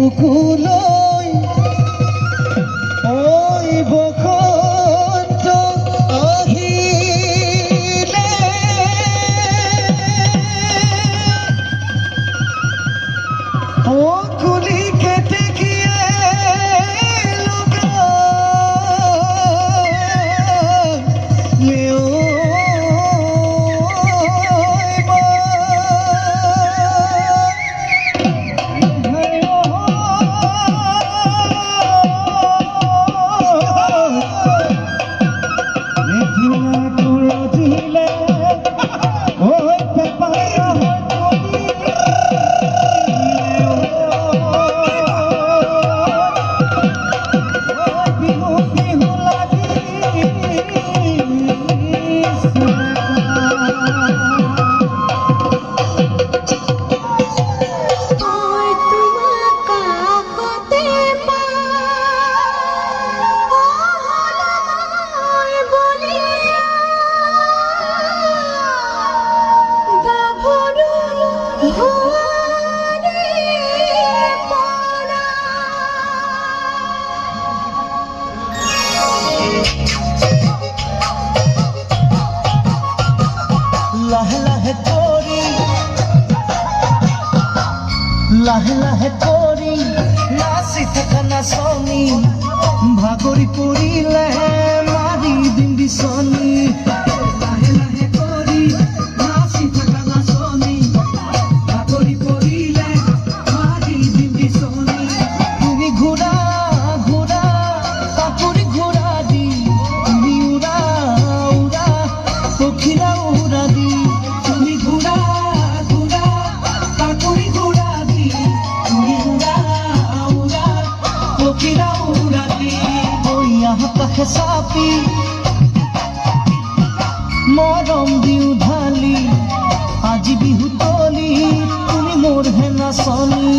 বুকুলৈ ওই বসন্ত আহিলে ও কুলি কেটে গিয়ে লাহে লাহে কৰি নাচি থকা নাচনি ভাগৰি পৰিলে মাৰি দিম বিচনী লাহে লাহে কৰি নাচি থকা নাচনি ভাগৰি পৰিলে মাৰি দিম বিচনী তুমি ঘোৰা ঘোৰা কাপোৰ ঘোৰা দি তুমি উৰা উৰা পখিলা উৰা দি তুমি ঘোৰা চাপি মৰম দিও ঢালি আজি বিহু তলি তুমি মোৰ হে নাচনী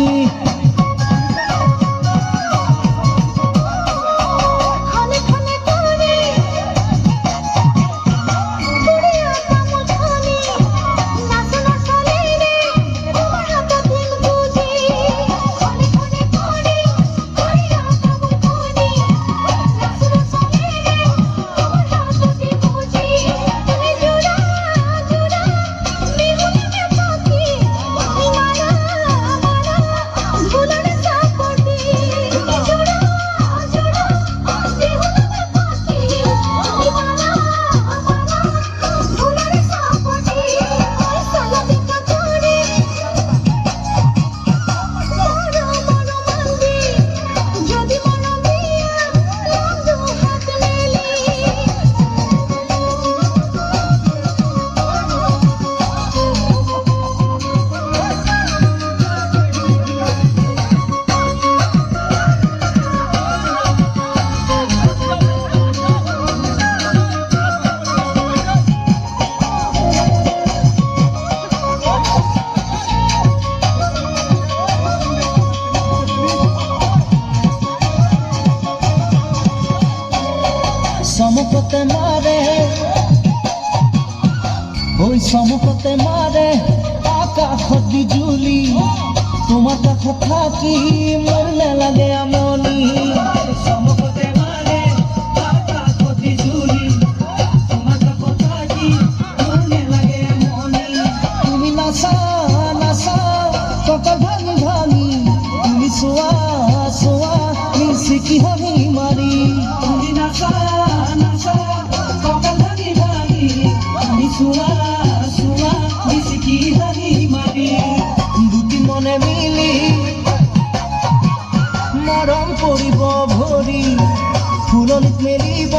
সমুখতে মারে ওই সমুখতে মারে আকাশত বিজুলি তোমার কাছে থাকি মোর নালাগে আমনি সমুখতে মারে আকাশত বিজুলি তোমার কাছে থাকি মোর নালাগে আমনি তুমি নাচা নাচা কপাল ভাঙি ভাঙি তুমি সোয়া সোয়া মিশিকি হামি মারি তুমি নাচা দুটি মনে মিলি মৰম কৰিব ভৰি ফুলনিত মেলিব